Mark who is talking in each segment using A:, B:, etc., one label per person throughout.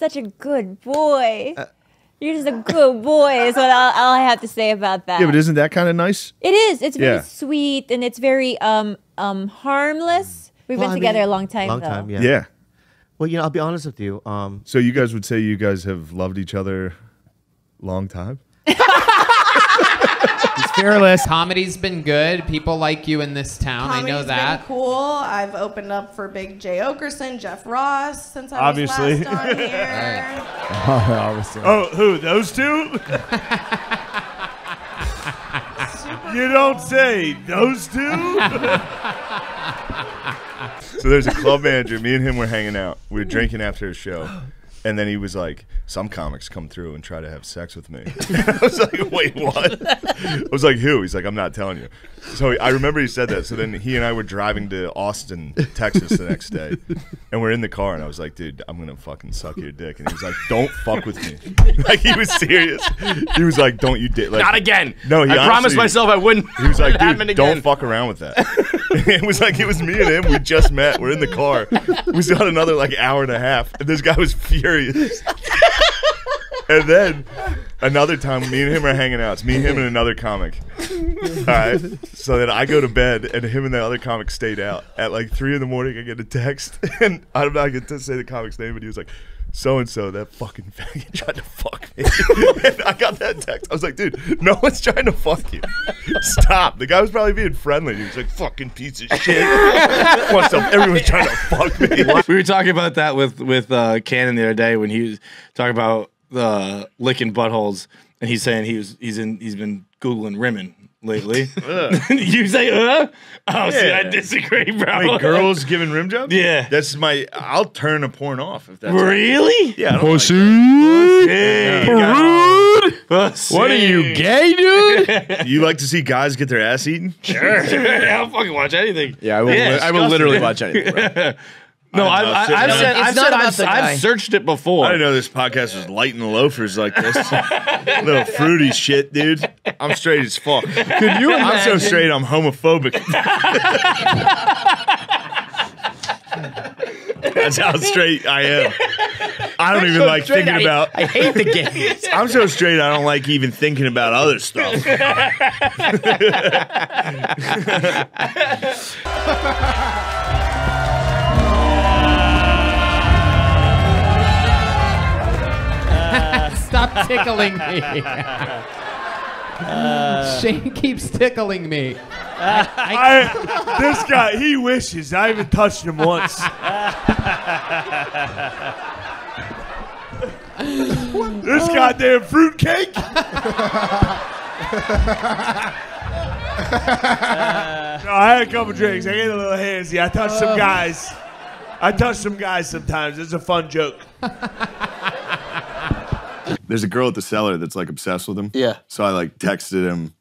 A: such a good boy. You're just a good boy is what all I have to say about that.
B: Yeah, but isn't that kind of nice?
A: It is. It's very sweet and it's very harmless. We've been together a long time,
C: Long
A: though.
C: time, yeah.
B: Yeah.
C: Well, you know, I'll be honest with you.
B: So you guys would say you guys have loved each other long time?
D: He's fearless. Comedy's been good. People like you in this town.
E: Comedy's
D: I know that.
E: been cool. I've opened up for Big Jay Okerson, Jeff Ross since I was last on here.
F: Obviously. Oh, who? Those two? You don't say. Those two?
B: So there's a club manager. Me and him were hanging out. We were drinking after a show. And then he was like, some comics come through and try to have sex with me. I was like, wait, what? I was like, who? He's like, I'm not telling you. So I remember he said that. So then he and I were driving to Austin, Texas the next day. And we're in the car. And I was like, dude, I'm going to fucking suck your dick. And he was like, don't fuck with me. Like, he was serious. He was like, don't you date. Like,
G: not again.
B: No, he
G: I promised myself I wouldn't.
B: He was like,
G: happen
B: dude,
G: again.
B: don't fuck around with that. It was like, it was me and him. We just met. We're in the car. We still had another like hour and a half. And this guy was furious. And then another time, me and him are hanging out. It's me, him, and another comic. All right. So then I go to bed, and him and the other comic stayed out. At like 3 in the morning, I get a text, and I'm not going to say the comic's name, but he was like, so-and-so, that fucking faggot tried to fuck me. And I got that text. I was like, dude, no one's trying to fuck you. Stop. The guy was probably being friendly. He was like, fucking piece of shit. What's up? Everyone's trying to fuck me.
G: We were talking about that with Cannon the other day when he was talking about the licking buttholes, and he's saying he's been Googling rimming lately. You say, Oh, yeah. See, I disagree, bro.
B: Wait, girls giving rim jobs?
G: Yeah.
B: That's I'll turn a porn off if that's
G: really?
B: Yeah. I don't
F: Pussy.
B: Pussy.
F: What are you, gay, dude?
B: You like to see guys get their ass eaten?
G: Sure. I'll fucking watch anything.
F: Yeah, I will literally watch anything, bro.
G: No, I've searched it before.
B: I didn't know this podcast was light and loafers like this. Little fruity shit, dude. I'm straight as fuck.
F: Could you imagine?
B: I'm so straight, I'm homophobic. That's how straight I am. I don't even like thinking about.
C: I hate the gays.
B: I'm so straight, I don't like even thinking about other stuff.
D: Stop tickling me. Shane keeps tickling me.
F: This guy, he wishes. I haven't touched him once. This goddamn fruitcake. No, I had a couple drinks. I get a little handsy. I touched some guys. Sometimes. It's a fun joke.
B: There's a girl at the cellar that's like obsessed with him.
C: Yeah.
B: So I like texted him.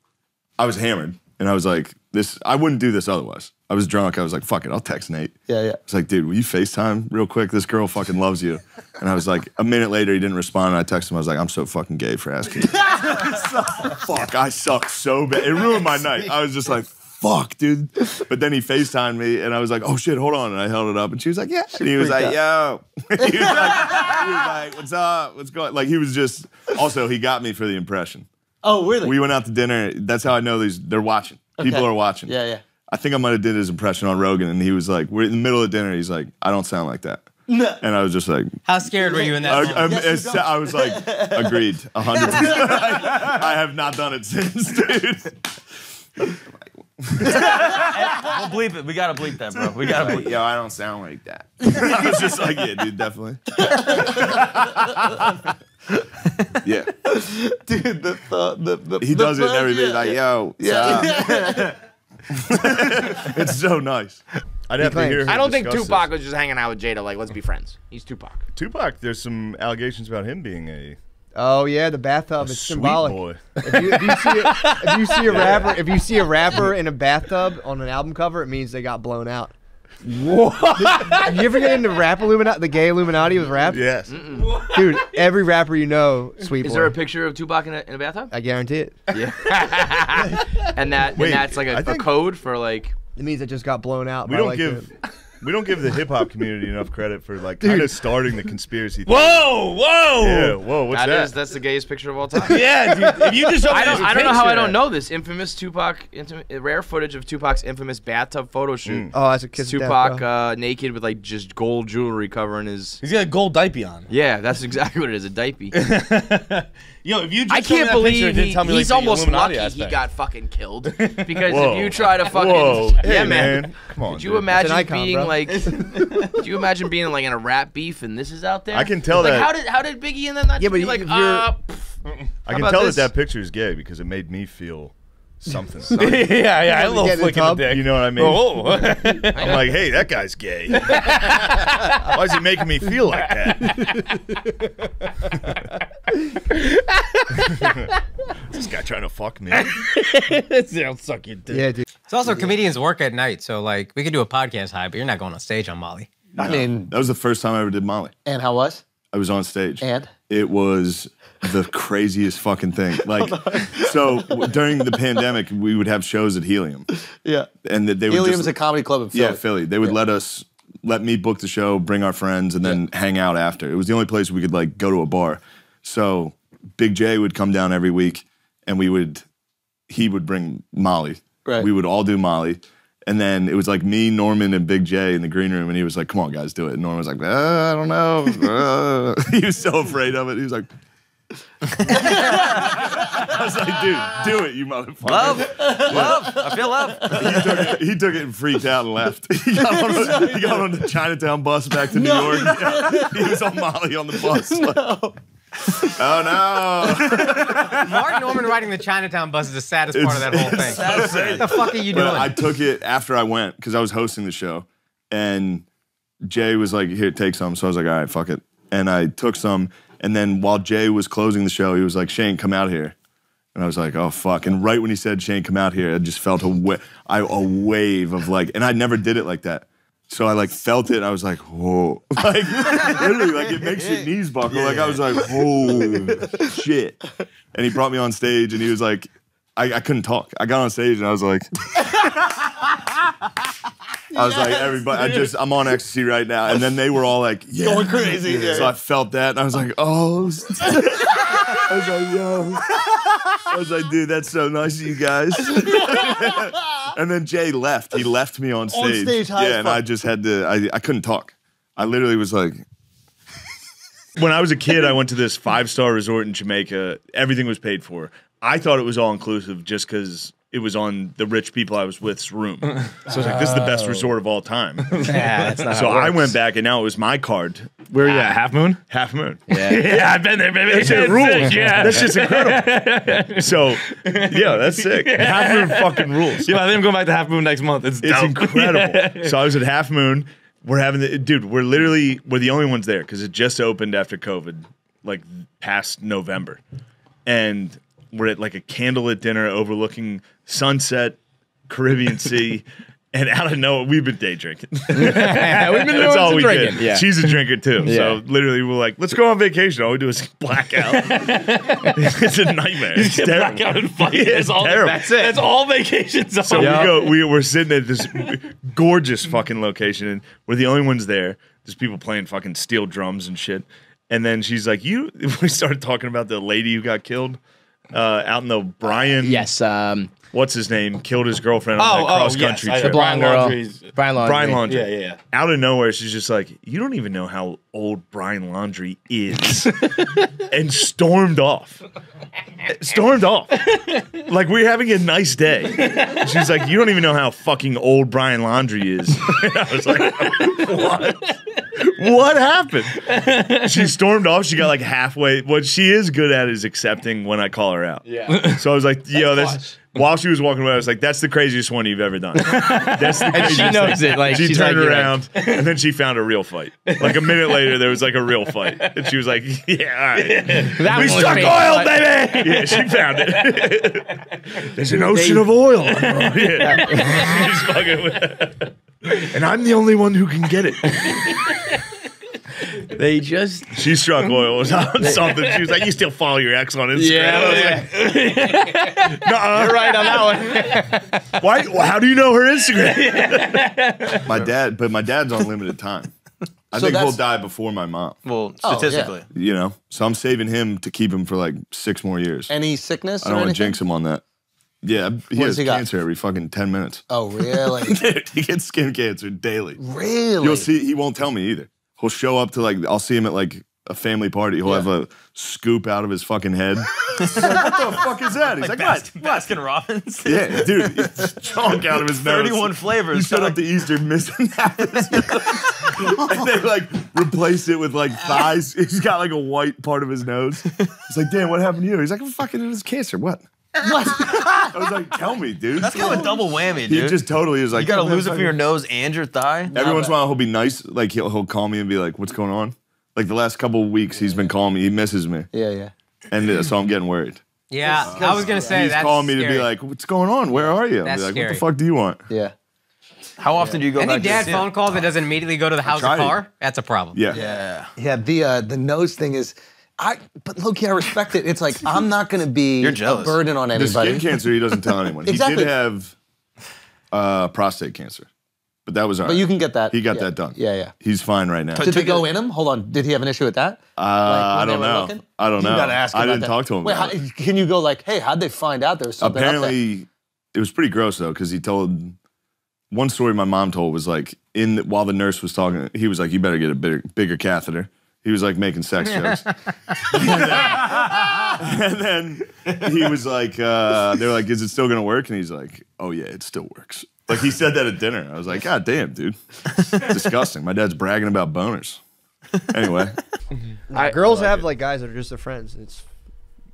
B: I was hammered, and I was like, I wouldn't do this otherwise. I was drunk. I was like, fuck it, I'll text Nate.
C: Yeah, yeah.
B: I was like, dude, will you FaceTime real quick? This girl fucking loves you. And I was like, a minute later, he didn't respond, and I texted him. I was like, I'm so fucking gay for asking you. Fuck, I suck so bad. It ruined my night. I was just like, fuck, dude. But then he FaceTimed me, and I was like, oh shit, hold on. And I held it up, and she was like, yeah. And he was like, yo. he was like, what's up? What's going on? Like, he was just, also, he got me for the impression.
C: Oh, really?
B: We went out to dinner. That's how I know they're watching.
C: Okay.
B: People are watching.
C: Yeah, yeah.
B: I think I might have did his impression on Rogan, and he was like, we're in the middle of dinner. He's like, I don't sound like that.
C: No.
B: And I was just like,
C: how scared were you in that moment?
B: I was like, agreed, 100%. I have not done it since, dude.
C: We'll bleep it. We gotta bleep that, bro. We gotta bleep.
B: Yo, I don't sound like that. I was just like, yeah, dude, definitely. Yeah.
C: Dude,
B: he does it and everything. Like, yo,
C: yeah.
B: It's so nice. I'd have to hear her
G: I don't think
B: discuss
G: Tupac
B: this.
G: was just hanging out with Jada like, let's be friends. He's Tupac.
B: Tupac, there's some allegations about him being a
H: Oh yeah, the bathtub is
B: sweet
H: symbolic.
B: boy.
H: If you see a rapper in a bathtub on an album cover, it means they got blown out. What? You ever get into rap Illuminati, the gay Illuminati with rap?
B: Yes.
H: Dude, every rapper you know, sweet boy.
G: Is there a picture of Tupac in a bathtub?
H: I guarantee it.
G: Yeah. and that's like a code for like.
H: It means it just got blown out.
B: We
H: by
B: don't
H: like
B: give. We don't give the hip hop community enough credit for like kind of starting the conspiracy theory.
G: Whoa, whoa!
B: Yeah, whoa, what's that?
I: That's the gayest picture of all time.
G: Yeah, dude. If you just
I: I don't know how I don't know this. Infamous Tupac, rare footage of Tupac's infamous bathtub photo shoot.
H: Oh, that's a kiss of death,
I: Tupac
H: bro.
I: naked with like just gold jewelry covering his.
G: He's got a gold diaper on.
I: Yeah, that's exactly what it is, a diaper.
G: Yo, if you just
I: I can't believe he's almost lucky
G: aspect.
I: he got fucking killed. Because
B: Whoa.
I: if you try to fucking
B: Whoa. Hey,
I: yeah, man.
B: Come on.
I: Could you
B: dude.
I: imagine
H: icon,
I: being
H: bro.
I: like? Could you imagine being like in a rap beef and this is out there?
B: I can tell
I: like,
B: that.
I: How did Biggie and then not
H: Yeah,
I: be
H: but
I: like
H: if you're-
B: I can
I: about
B: tell
I: this?
B: that picture is gay because it made me feel something.
G: yeah, a little
H: Get in the
G: flick in the
H: tub?
G: dick.
B: You know what I mean?
G: Oh.
B: I'm like, hey, that guy's gay. Why is he making me feel like that? Is this guy trying to fuck me?
G: I'll suck your dick.
H: Yeah, dude.
J: It's also comedians work at night, so like we could do a podcast high, but you're not going on stage on Molly.
K: I mean,
B: That was the first time I ever did Molly.
K: and how was?
B: I was on stage.
K: And?
B: It was the craziest fucking thing. Like, so during the pandemic, we would have shows at Helium.
K: Yeah.
B: And they would
K: Helium's
B: just,
K: a comedy club in Philly.
B: Yeah, Philly. They would let me book the show, bring our friends, and then hang out after. It was the only place we could like go to a bar. So Big J would come down every week, and he would bring Molly.
K: Right.
B: We would all do Molly. And then it was like me, Norman, and Big J in the green room, and he was like, "Come on, guys, do it." And Norman was like, "I don't know." He was so afraid of it. He was like, I was like, "Dude, do it, you motherfucker."
I: love. I feel love.
B: He took it and freaked out and left. He got on the Chinatown bus back to New York. Yeah. He was on Molly on the bus.
K: No.
B: Oh no!
J: Mark Norman riding the Chinatown bus is the saddest part of that whole thing. What the fuck are you
B: But
J: doing?
B: I took it after I went because I was hosting the show, and Jay was like, "Here, take some." So I was like, "All right, fuck it," and I took some. And then while Jay was closing the show, he was like, "Shane, come out here." And I was like, "Oh fuck!" And right when he said, "Shane, come out here," I just felt a wave of like, and I never did it like that. So I like felt it. And I was like, "Whoa!" Like literally, like it makes your knees buckle. Like I was like, "Oh shit!" And he brought me on stage, and he was like, I couldn't talk. I got on stage, and I was like, everybody, I'm on ecstasy right now. And then they were all like, yeah.
K: Going crazy.
B: Yeah. So I felt that, and I was like, oh. I was like, yo. I was like, dude, that's so nice of you guys. And then Jay left. He left me on stage.
K: On stage, high as
B: yeah, and
K: fuck.
B: I just had to, I couldn't talk. I literally was like. When I was a kid, I went to this 5-star resort in Jamaica. Everything was paid for. I thought it was all inclusive just because it was on the rich people I was with's room. So I was like, this is the best resort of all time.
J: Yeah, that's not
B: So
J: how it
B: I
J: works.
B: went back, and now it was my card.
G: Where are you at? Half Moon?
B: Half Moon.
G: Yeah. Yeah, I've been there, baby.
B: That shit
G: It's
B: rules.
G: sick, yeah.
B: That shit's incredible. So, yeah, that's sick. Half Moon fucking rules.
G: Yeah, I think I'm going back to Half Moon next month. It's dope.
B: Incredible. So I was at Half Moon. We're having we're the only ones there because it just opened after COVID, like past November. And we're at like a candlelit dinner overlooking sunset, Caribbean Sea. And out of nowhere, we've been day drinking.
G: We've been
B: That's all we
G: drinking.
B: did.
G: Yeah.
B: She's a drinker too.
G: Yeah.
B: So literally, we're like, let's go on vacation. All we do is black out. It's a nightmare. It's
G: Get
B: terrible.
G: black out and fight.
B: Yeah,
G: That's
B: it's
G: all.
B: terrible.
G: That's it. That's all vacations are.
B: So we're sitting at this gorgeous fucking location, and we're the only ones there. There's people playing fucking steel drums and shit. And then she's like, we started talking about the lady who got killed out in the Brian.
I: Yes.
B: What's his name? Killed his girlfriend on that cross country
I: The
B: trip.
I: blonde girl. Brian Laundrie.
B: Brian Laundrie.
G: Yeah.
B: Out of nowhere, she's just like, you don't even know how old Brian Laundrie is. And stormed off. Like, we're having a nice day. She's like, you don't even know how fucking old Brian Laundrie is. And I was like, what? What happened? She stormed off. She got like halfway. What she is good at is accepting when I call her out.
I: Yeah.
B: So I was like, yo, that's. While she was walking away, I was like, that's the craziest one you've ever done. That's the
I: And
B: craziest
I: she knows
B: thing.
I: it. Like,
B: she
I: she's
B: turned
I: like, you're
B: around, and then she found a real fight. Like a minute later, there was like a real fight. And she was like, yeah, all right.
I: That
B: We
I: was
B: struck
I: fake,
B: oil,
I: but-
B: baby! Yeah, she found it. There's an ocean of oil. Yeah. She's fucking with and I'm the only one who can get it.
I: They just
B: she struck oil or something. She was like, "You still follow your ex on Instagram?"
I: Yeah.
B: Nuh-uh.
I: You're right on that one.
B: Why? How do you know her Instagram? My dad's on limited time. I think he'll die before my mom.
C: Well, statistically.
B: You know, so I'm saving him to keep him for like 6 more years.
K: Any sickness?
B: I don't want to jinx him on that. Yeah, he has
K: he got?
B: cancer every fucking 10 minutes.
K: Oh, really?
B: Dude, he gets skin cancer daily.
K: Really?
B: You'll see. He won't tell me either. He'll show up to like, I'll see him at like a family party. He'll have a scoop out of his fucking head. He's like, what the fuck is that? He's like, what?
C: Baskin Robbins.
B: Yeah, dude, it's chunk out of his nose.
C: 31 flavors.
B: He showed up to Easter missing half of his nose. And they like replace it with like thighs. He's got like a white part of his nose. It's like, damn, what happened to you? He's like, fucking, it was cancer. What? What? I was like, tell me, dude.
C: That's kind of a double whammy, dude.
B: He just totally is like,
C: you gotta lose it from your nose and your thigh.
B: Every once in a while, he'll be nice. Like he'll call me and be like, "What's going on?" Like the last couple of weeks, he's been calling me. He misses me.
K: Yeah.
B: And so I'm getting worried.
J: Yeah, I was gonna say
B: he's
J: that's
B: calling me
J: scary.
B: to be like, "What's going on? Where are you?" I'll
J: That's
B: be like,
J: scary.
B: "What the fuck do you want?"
K: Yeah.
C: How often do you go
J: Any
C: back
J: dad
C: to
J: phone call that doesn't immediately go to the house or
B: tried it.
J: car? That's a problem.
B: Yeah.
K: Yeah, the nose thing is, but low-key, I respect it. It's like, I'm not going to be
C: You're
K: a
C: jealous.
K: burden on
B: The
K: anybody.
B: skin cancer, he doesn't tell anyone.
K: Exactly.
B: He did have prostate cancer, but that was all right.
K: But you can get that.
B: He got that done.
K: Yeah.
B: He's fine right now.
K: Did they go in him? Hold on. Did he have an issue with that?
B: I don't know. I don't know.
K: You gotta ask him
B: I
K: about
B: didn't
K: that.
B: talk to him.
K: Wait,
B: about it.
K: can you go like, hey, how'd they find out there was something up there?
B: Apparently, it was pretty gross though, because he told one story my mom told was like while the nurse was talking, he was like, "You better get a bigger catheter." He was like making sex jokes, and then he was like, "They were like, is it still gonna work?" And he's like, "Oh yeah, it still works." Like he said that at dinner. I was like, "God damn, dude, disgusting." My dad's bragging about boners. Anyway,
H: girls have like guys that are just their friends. It's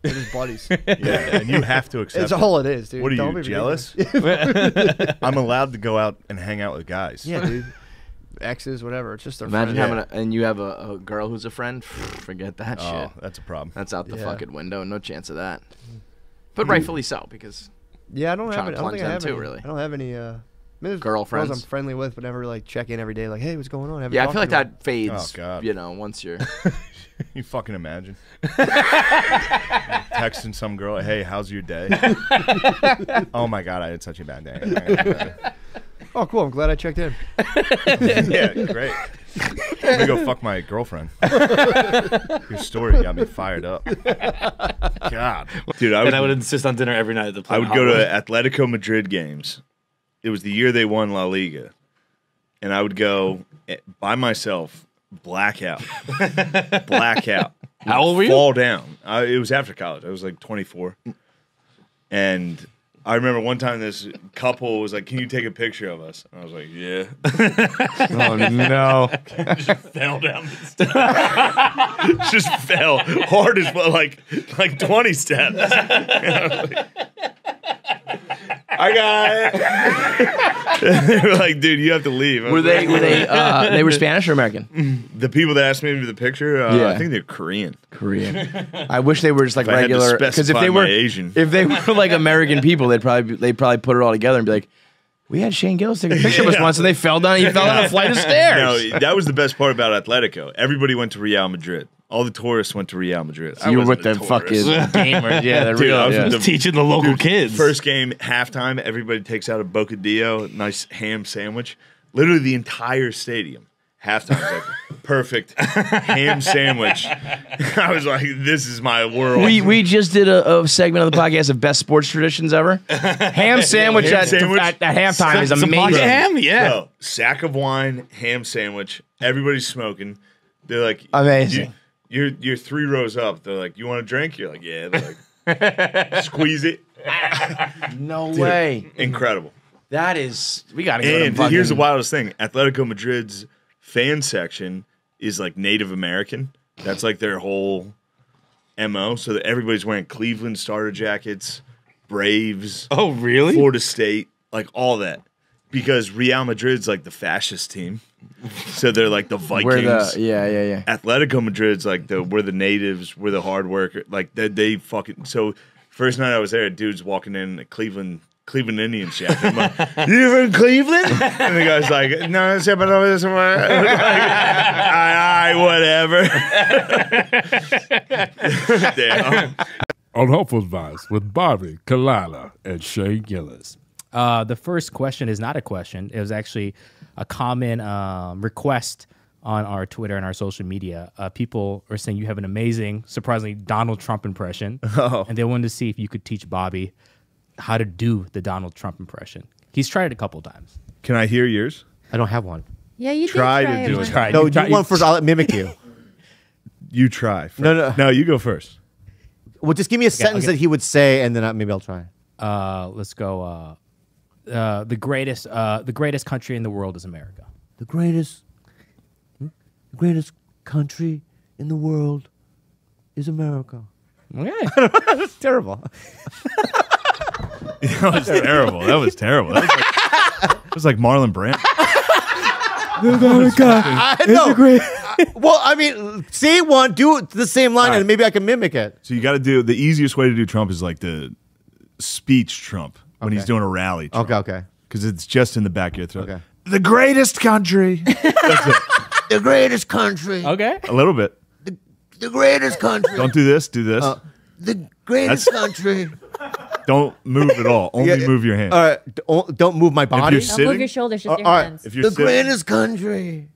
H: just buddies.
F: Yeah, and you have to accept
H: It's all it is, dude.
F: What are
H: Don't
F: you,
H: be
F: jealous? I'm allowed to go out and hang out with guys.
H: Yeah, dude. Exes, whatever. It's just their
I: Imagine
H: friends.
I: having and you have a girl who's a friend. Forget that shit.
F: Oh, that's a problem.
I: That's out the
H: Yeah.
I: fucking window. No chance of that. But rightfully so, because
H: Yeah, I don't
I: trying
H: have.
I: to
H: I don't
I: plunge
H: think I
I: them
H: have
I: too,
H: any.
I: really.
H: I don't have any. I mean, there's
I: Girlfriends?
H: girls I'm friendly with, but never like check in every day. Like, hey, what's going on? Haven't
I: yeah, I
H: talked
I: feel like
H: to you.
I: that fades.
F: Oh, God.
I: You know, once you're
F: You fucking imagine. Texting some girl, "Hey, how's your day?" Oh my God, I had such a bad day.
H: Oh, cool. I'm glad I checked in.
F: Yeah, great. I'm gonna go fuck my girlfriend. Your story got me fired up. God,
B: dude,
G: I would insist on dinner every night at the
B: I would go to Atletico Madrid games. It was the year they won La Liga, and I would go by myself, blackout.
G: How old were you?
B: Fall down. It was after college. I was like 24, and I remember one time this couple was like, "Can you take a picture of us?" And I was like, "Yeah."
G: Oh no!
B: Just fell down. Just fell hard as well, like 20 steps. I got it. They were like, "Dude, you have to leave."
I: Were they they were Spanish or American?
B: The people that asked me to do the picture,
I: Yeah.
B: I think they're Korean.
I: Korean. I wish they were just like
B: If I had to
I: regular. Because if
B: specify
I: they
B: my
I: were
B: Asian.
I: if they were like American people, they'd probably put it all together and be like, "We had Shane Gillis take a picture of us once, and they fell down. He fell down a flight of stairs."
B: No, that was the best part about Atletico. Everybody went to Real Madrid. All the tourists went to Real Madrid.
I: So you were with the fucking gamers, yeah, the
B: Dude,
I: real.
B: I was
I: Yeah.
B: with the
G: teaching the local kids.
B: First game, halftime, everybody takes out a bocadillo, nice ham sandwich. Literally the entire stadium. Halftime was like perfect ham sandwich. I was like, this is my world.
I: We just did a segment on the podcast of best sports traditions ever. Ham sandwich,
B: Ham
I: at
B: sandwich.
I: at halftime is
G: Some
I: amazing.
G: pocket ham, yeah.
B: Bro, sack of wine, ham sandwich. Everybody's smoking. They're like,
I: Amazing.
B: You're 3 rows up. They're like, "You want a drink?" You're like, "Yeah." They're like, squeeze it.
I: No
B: Dude,
I: way.
B: Incredible.
I: That is, we got to go to
B: And
I: fucking,
B: here's the wildest thing: Atletico Madrid's fan section is like Native American. That's like their whole MO. So that everybody's wearing Cleveland starter jackets, Braves.
G: Oh, really?
B: Florida State, like all that, because Real Madrid's like the fascist team. So they're like the Vikings.
I: We're the, yeah.
B: Atletico Madrid's like we're the natives, we're the hard worker. Like they fucking. So first night I was there, dudes walking in a Cleveland Cleveland Indians shit. I'm like, you from Cleveland? And the guy's like, no, it's happening over this one. Aye, whatever. Damn.
L: Unhelpful Advice with Bobby, Kalila, and Shane Gillis.
M: The first question is not a question. It was actually a common request on our Twitter and our social media. People are saying you have an amazing, surprisingly, Donald Trump impression.
B: Oh.
M: And they wanted to see if you could teach Bobby how to do the Donald Trump impression. He's tried it a couple times.
B: Can I hear yours?
H: I don't have one.
A: Yeah, you
B: Try
A: did
B: to do it.
M: Try.
H: No,
M: You
H: you
M: try-
H: want first. I'll mimic you.
B: You try. First.
H: No,
B: you go first.
H: Well, just give me a sentence that he would say, and then maybe I'll try.
M: Let's go. The greatest country in the world is America.
H: The greatest country in the world is America.
M: Okay.
H: That's terrible.
B: That was terrible. That was terrible. That was like Marlon Brando.
H: I know. Well, I mean, say one, do the same line, and maybe I can mimic it.
B: So you got to do the easiest way to do Trump is like the speech Trump when he's doing a rally. Trump.
H: Okay.
B: Because it's just in the back of your throat.
H: Okay.
B: The greatest country. That's it.
H: The greatest country.
M: Okay.
B: A little bit.
H: The greatest country.
B: Don't do this. Do this.
H: The greatest country.
B: Don't move at all. Only move your hand.
H: All right. Don't move my body.
B: If you're
A: Don't move your shoulders, just your
H: all right.
A: hands.
B: If you're
H: The
B: sitting,
H: greatest country.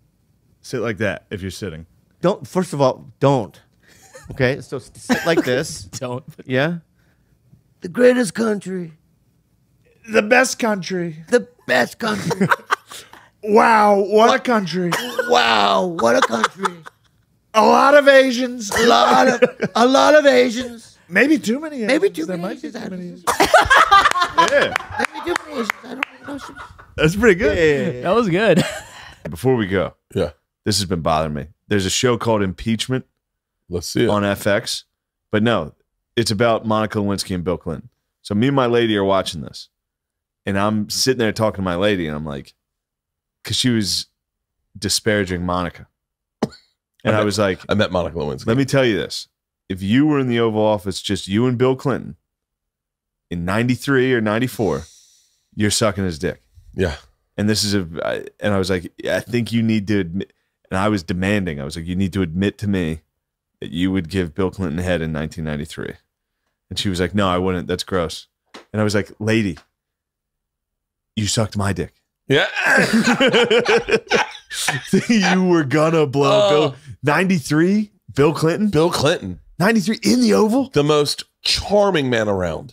B: sit like that. If you're sitting.
H: Don't. First of all, don't. Okay. So sit like this.
M: Don't.
H: Yeah. The greatest country.
B: The best country.
H: The best country.
B: Wow, what a country.
H: Wow, what a country.
B: A lot of Asians.
H: A lot of Asians.
B: Maybe too many Asians.
H: Maybe too
B: There
H: many
B: might be
H: Asians.
B: too many Asians.
H: Yeah. Maybe too many Asians. I don't know.
B: That's pretty good.
H: Yeah.
M: That was good.
B: Before we go,
L: Yeah.
B: this has been bothering me. There's a show called Impeachment
L: Let's see it.
B: on FX, but no, it's about Monica Lewinsky and Bill Clinton. So me and my lady are watching this, and I'm sitting there talking to my lady, and I'm like, because she was disparaging Monica. And I was like,
L: I met Monica Lewinsky.
B: let me tell you this. If you were in the Oval Office, just you and Bill Clinton, in 93 or 94, you're sucking his dick.
L: Yeah.
B: And this is and I was like, I think you need to admit, and I was demanding, I was like, you need to admit to me that you would give Bill Clinton head in 1993. And she was like, no, I wouldn't. That's gross. And I was like, lady, you sucked my dick.
L: Yeah.
B: You were gonna blow Bill. 93? Bill Clinton?
L: Bill Clinton.
B: 93 in the Oval?
L: The most charming man around.